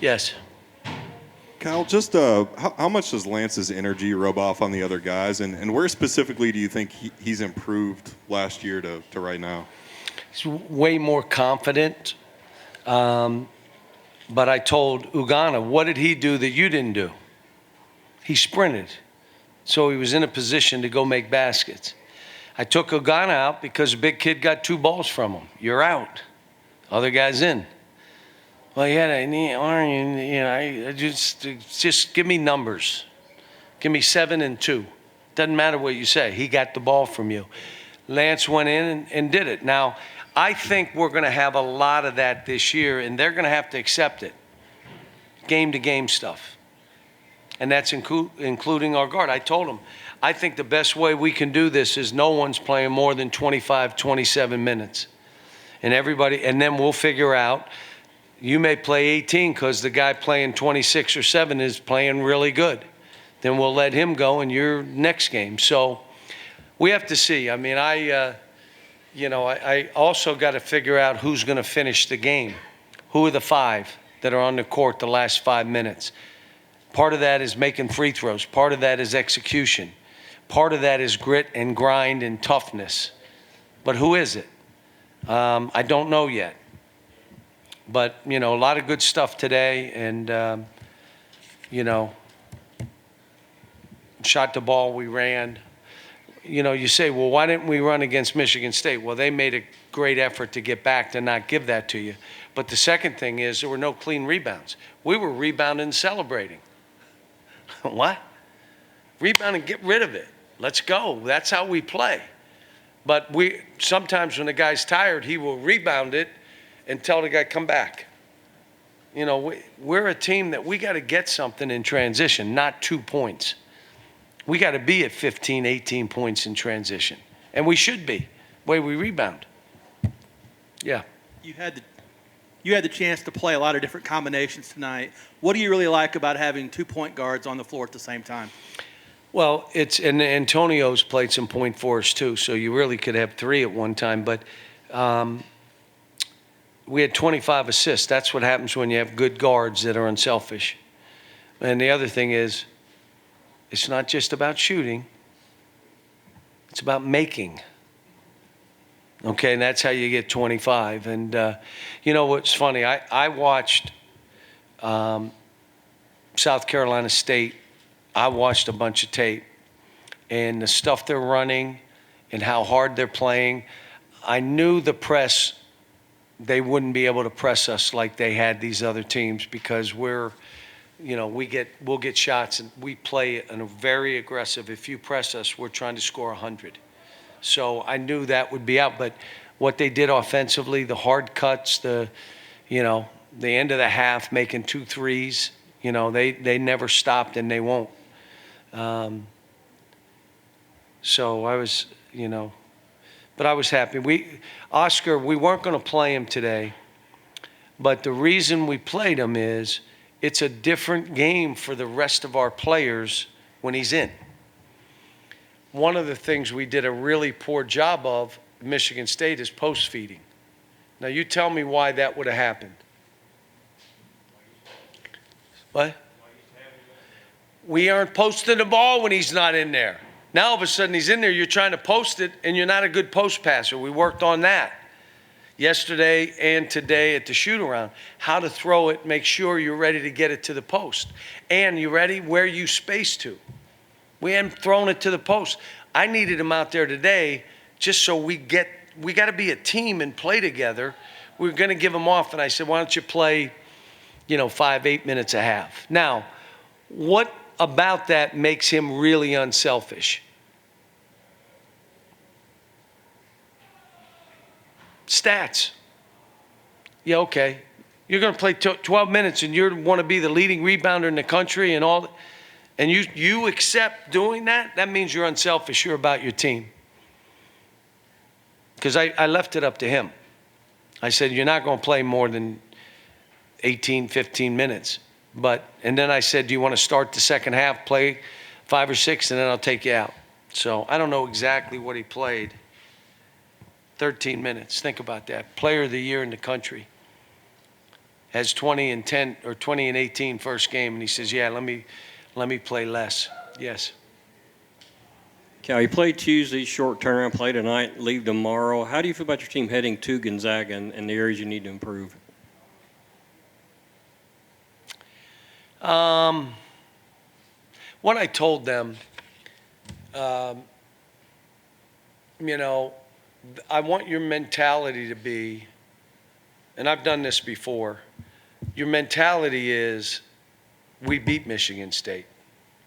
Yes. Kyle, just how much does Lance's energy rub off on the other guys, and where specifically do you think he's improved last year to right now? He's way more confident. But I told Ugana, what did he do that you didn't do? He sprinted. So he was in a position to go make baskets. I took Ugana out because a big kid got 2 balls from him. You're out. Other guy's in. Well, yeah, I just give me numbers. Give me 7 and 2. Doesn't matter what you say. He got the ball from you. Lance went in and did it. Now, I think we're going to have a lot of that this year, and they're going to have to accept it. Game-to-game stuff. And that's including our guard. I told him, I think the best way we can do this is no one's playing more than 25, 27 minutes. And then we'll figure out, you may play 18 because the guy playing 26 or 7 is playing really good. Then we'll let him go in your next game. So we have to see. I mean, I also got to figure out who's going to finish the game. Who are the 5 that are on the court the last 5 minutes? Part of that is making free throws. Part of that is execution. Part of that is grit and grind and toughness. But who is it? I don't know yet. But, a lot of good stuff today. And, shot the ball, we ran. You say, well, why didn't we run against Michigan State? Well, they made a great effort to get back to not give that to you. But the second thing is there were no clean rebounds. We were rebounding and celebrating. What? Rebound and get rid of it. Let's go. That's how we play. But sometimes when the guy's tired, he will rebound it and tell the guy, come back. We're a team that we got to get something in transition, not 2 points. We got to be at 15, 18 points in transition. And we should be, the way we rebound. Yeah. You had the chance to play a lot of different combinations tonight. What do you really like about having 2 point guards on the floor at the same time? Well, and Antonio's played some point for us too, so you really could have 3 at one time. But we had 25 assists. That's what happens when you have good guards that are unselfish. And the other thing is, it's not just about shooting. It's about making. Okay, and that's how you get 25. And what's funny? I watched South Carolina State. I watched a bunch of tape. And the stuff they're running and how hard they're playing, I knew the press, they wouldn't be able to press us like they had these other teams because we'll get shots and we play in a very aggressive. If you press us, we're trying to score 100. So I knew that would be out. But what they did offensively, the hard cuts, the end of the half, making 2 threes, they never stopped and they won't. So I was, but I was happy. Oscar, we weren't going to play him today, but the reason we played him is it's a different game for the rest of our players when he's in. One of the things we did a really poor job of at Michigan State is post feeding. Now you tell me why that would have happened. What? We aren't posting the ball when he's not in there. Now all of a sudden he's in there, you're trying to post it, and you're not a good post passer. We worked on that yesterday and today at the shoot-around. How to throw it, make sure you're ready to get it to the post. And you ready? Where you space to. We hadn't thrown it to the post. I needed him out there today just so we got to be a team and play together. We were going to give him off, and I said, why don't you play, 5-8 minutes a half. Now, what about that makes him really unselfish? Stats. Yeah, okay. You're going to play 12 minutes and you want to be the leading rebounder in the country and all, and you accept doing that, that means you're unselfish. You're about your team. Because I left it up to him. I said, you're not going to play more than 18, 15 minutes. And then I said, do you want to start the second half, play 5 or 6, and then I'll take you out. So I don't know exactly what he played. 13 minutes. Think about that. Player of the year in the country. has 20 and 10 or 20 and 18 first game, and he says, yeah, let me play less. Yes. Cal, you played Tuesday, short turnaround, play tonight, leave tomorrow. How do you feel about your team heading to Gonzaga and the areas you need to improve? What I told them, you know, I want your mentality to be, and I've done this before, your mentality is, we beat Michigan State.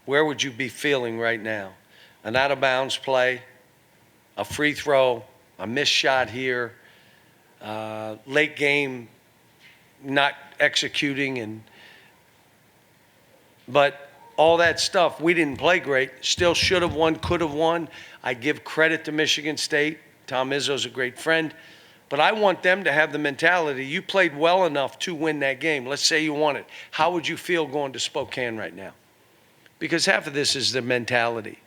Where would you be feeling right now? An out-of-bounds play, a free throw, a missed shot here, late game not executing, but all that stuff, we didn't play great. Still should have won, could have won. I give credit to Michigan State. Tom Izzo's a great friend. But I want them to have the mentality, you played well enough to win that game. Let's say you won it. How would you feel going to Spokane right now? Because half of this is the mentality.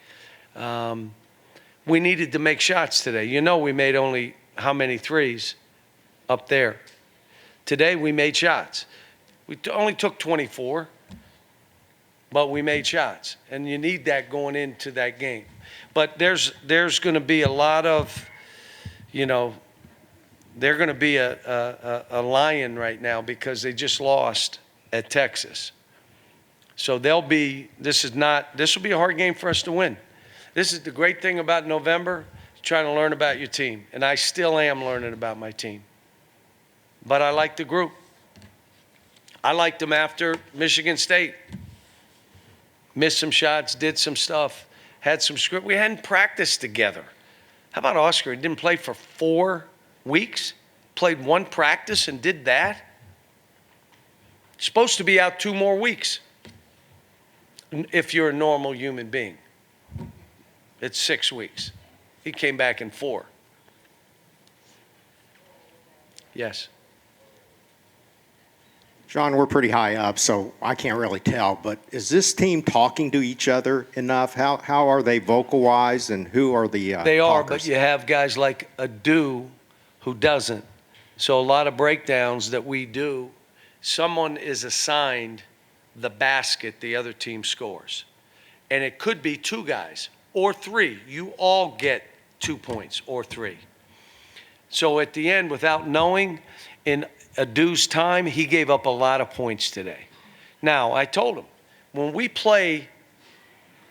We needed to make shots today. You know, we made only how many threes up there? Today we made shots. We only took 24, but we made shots. And you need that going into that game. But there's going to be a lot of, you know, they're going to be a lion right now because they just lost at Texas. So this will be a hard game for us to win. This is the great thing about November, trying to learn about your team. And I still am learning about my team. But I like the group. I liked them after Michigan State. Missed some shots, did some stuff, had some script. We hadn't practiced together. How about Oscar? He didn't play for 4 weeks, played 1 practice and did that. Supposed to be out 2 more weeks if you're a normal human being. It's 6 weeks. He came back in 4. Yes. John, we're pretty high up, so I can't really tell, but is this team talking to each other enough? How are they vocal-wise, and who are the They are, talkers? but you have guys like Adu who doesn't. So a lot of breakdowns that we do, someone is assigned the basket the other team scores. And it could be 2 guys or 3. You all get 2 points or 3. So at the end, without knowing, in Adu's time, he gave up a lot of points today. Now, I told him, when we play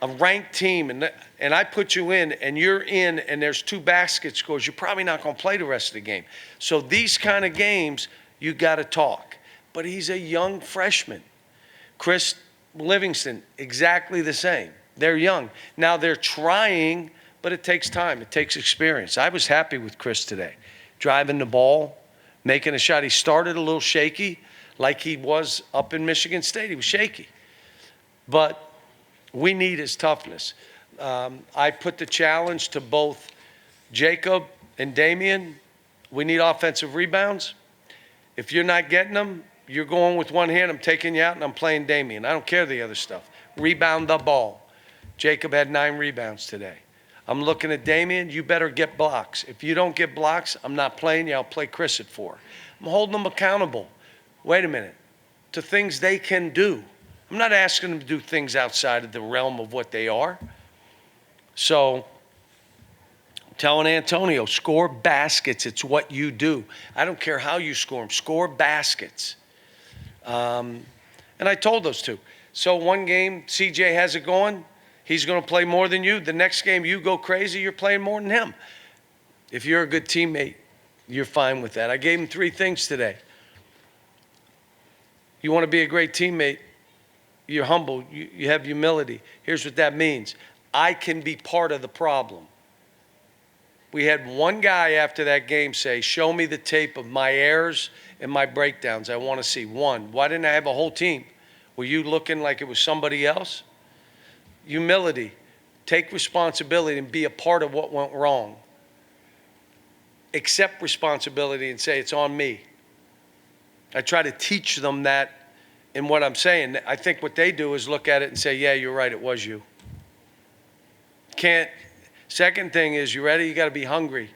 a ranked team and I put you in and you're in and there's 2 basket scores, you're probably not going to play the rest of the game. So these kind of games, you got to talk. But he's a young freshman. Chris Livingston, exactly the same. They're young. Now they're trying, but it takes time. It takes experience. I was happy with Chris today. Driving the ball, making a shot. He started a little shaky, like he was up in Michigan State. He was shaky. But we need his toughness. I put the challenge to both Jacob and Damian. We need offensive rebounds. If you're not getting them, you're going with one hand. I'm taking you out, and I'm playing Damian. I don't care the other stuff. Rebound the ball. Jacob had 9 rebounds today. I'm looking at Damian. You better get blocks. If you don't get blocks, I'm not playing you. I'll play Chris at 4. I'm holding them accountable. Wait a minute. To things they can do. I'm not asking them to do things outside of the realm of what they are. So I'm telling Antonio, score baskets. It's what you do. I don't care how you score them. Score baskets. And I told those 2. So one game, CJ has it going. He's going to play more than you. The next game, you go crazy, you're playing more than him. If you're a good teammate, you're fine with that. I gave him 3 things today. You want to be a great teammate, you're humble, you have humility. Here's what that means. I can be part of the problem. We had one guy after that game say, show me the tape of my errors and my breakdowns. I want to see one. Why didn't I have a whole team? Were you looking like it was somebody else? Humility. Take responsibility and be a part of what went wrong. Accept responsibility and say, it's on me. I try to teach them that in what I'm saying. I think what they do is look at it and say, yeah, you're right, it was you. Can't. Second thing is, you ready? You got to be hungry.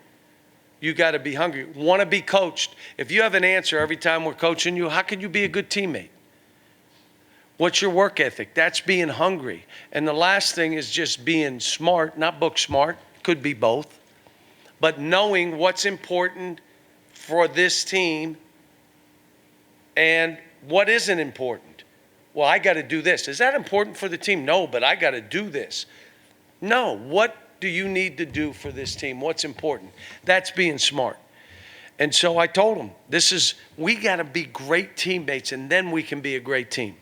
You got to be hungry. Want to be coached. If you have an answer every time we're coaching you, how can you be a good teammate? What's your work ethic? That's being hungry. And the last thing is just being smart, not book smart. Could be both. But knowing what's important for this team and what isn't important. Well, I got to do this. Is that important for the team? No, but I got to do this. No, what do you need to do for this team? What's important? That's being smart. And so I told them, we got to be great teammates, and then we can be a great team.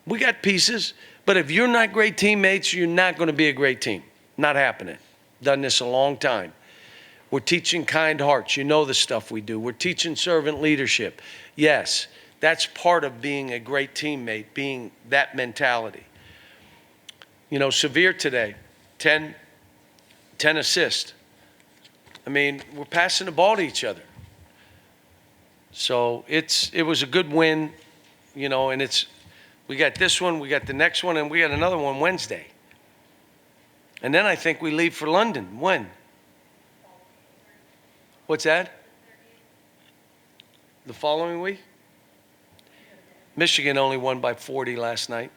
We got pieces, but if you're not great teammates, you're not going to be a great team. Not happening. Done this a long time. We're teaching kind hearts. You know the stuff we do. We're teaching servant leadership. Yes, that's part of being a great teammate, being that mentality. You know, Severe today, 10 assists. I mean, we're passing the ball to each other. So it was a good win, you know, and we got this one, we got the next one, and we got another one Wednesday. And then I think we leave for London. When? What's that? The following week? Michigan only won by 40 last night.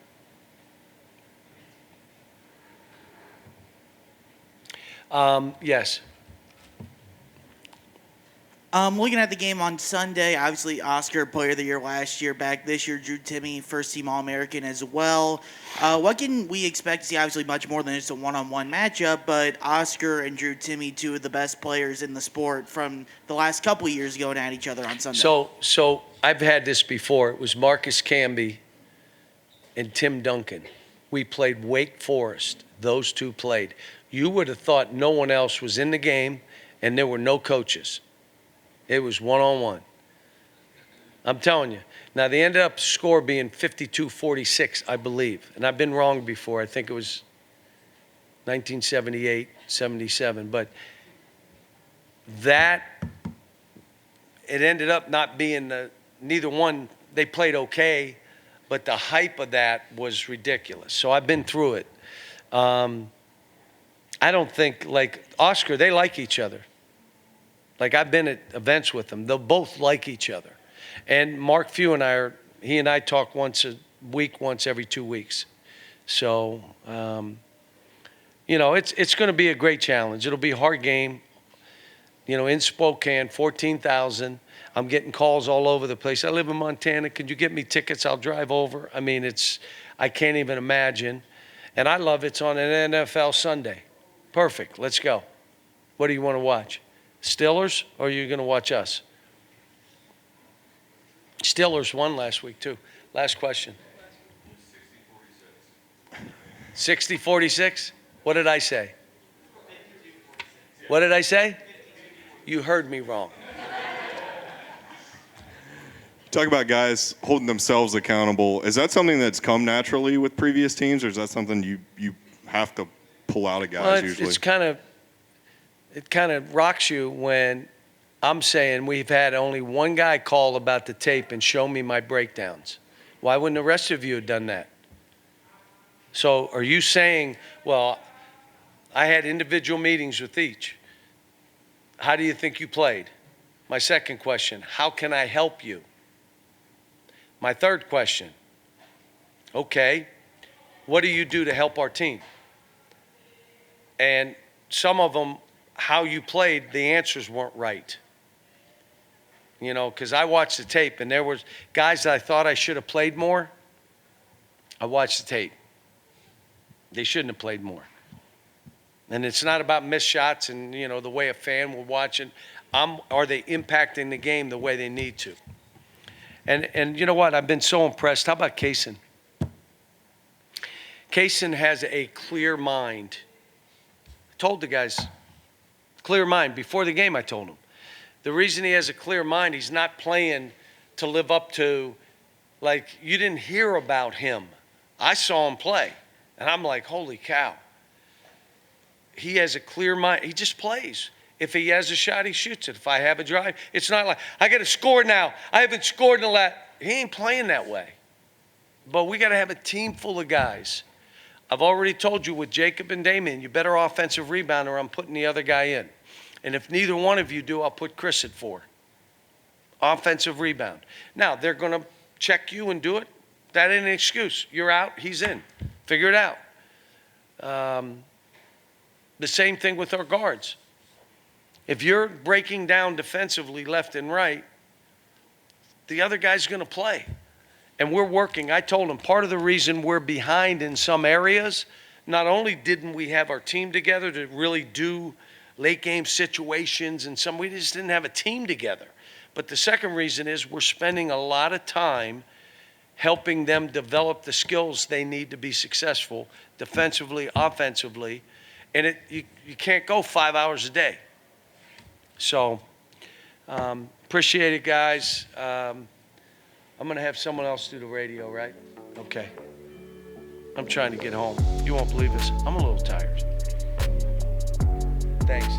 Yes. Looking at the game on Sunday, obviously Oscar, Player of the Year last year, back this year, Drew Timme, first-team All-American as well. What can we expect to see? Obviously much more than just a one-on-one matchup, but Oscar and Drew Timme, two of the best players in the sport from the last couple of years going at each other on Sunday. So I've had this before. It was Marcus Camby and Tim Duncan. We played Wake Forest. Those two played. You would have thought no one else was in the game and there were no coaches. It was one-on-one. I'm telling you. Now, they ended up score being 52-46, I believe. And I've been wrong before. I think it was 1978, 77. But it ended up not being neither one. They played okay, but the hype of that was ridiculous. So I've been through it. I don't think, like Oscar, they like each other. Like, I've been at events with them. They'll both like each other. And Mark Few and he and I talk once a week, once every 2 weeks. So, you know, it's going to be a great challenge. It'll be a hard game. You know, in Spokane, 14,000. I'm getting calls all over the place. I live in Montana. Could you get me tickets? I'll drive over. I mean, I can't even imagine. And I love it's on an NFL Sunday. Perfect. Let's go. What do you want to watch? Steelers, or are you going to watch us? Steelers won last week, too. Last question. 60-46? What did I say? What did I say? You heard me wrong. Talk about guys holding themselves accountable. Is that something that's come naturally with previous teams, or is that something you have to pull out of guys usually? It kind of rocks you when I'm saying we've had only one guy call about the tape and show me my breakdowns. Why wouldn't the rest of you have done that? So are you saying, well, I had individual meetings with each. How do you think you played? My second question, how can I help you? My third question, okay, what do you do to help our team? And some of them, how you played, the answers weren't right. You know, because I watched the tape, and there was guys that I thought I should have played more. I watched the tape. They shouldn't have played more. And it's not about missed shots and, you know, the way a fan will watch it. Are they impacting the game the way they need to? And you know what? I've been so impressed. How about Kaysen? Kaysen has a clear mind. I told the guys, clear mind. Before the game, I told him. The reason he has a clear mind, he's not playing to live up to, like, you didn't hear about him. I saw him play, and I'm like, holy cow. He has a clear mind. He just plays. If he has a shot, he shoots it. If I have a drive, it's not like, I got to score now. I haven't scored in a lot. He ain't playing that way. But we got to have a team full of guys. I've already told you with Jacob and Damien, you better offensive rebound or I'm putting the other guy in. And if neither one of you do, I'll put Chris at 4. Offensive rebound. Now, they're going to check you and do it. That ain't an excuse. You're out, he's in. Figure it out. The same thing with our guards. If you're breaking down defensively left and right, the other guy's going to play. And we're working. I told him part of the reason we're behind in some areas, not only didn't we have our team together to really do late game situations and some, we just didn't have a team together. But the second reason is we're spending a lot of time helping them develop the skills they need to be successful defensively, offensively. And you can't go 5 hours a day. So appreciate it, guys. I'm going to have someone else do the radio, right? Okay. I'm trying to get home. You won't believe this. I'm a little tired. Thanks.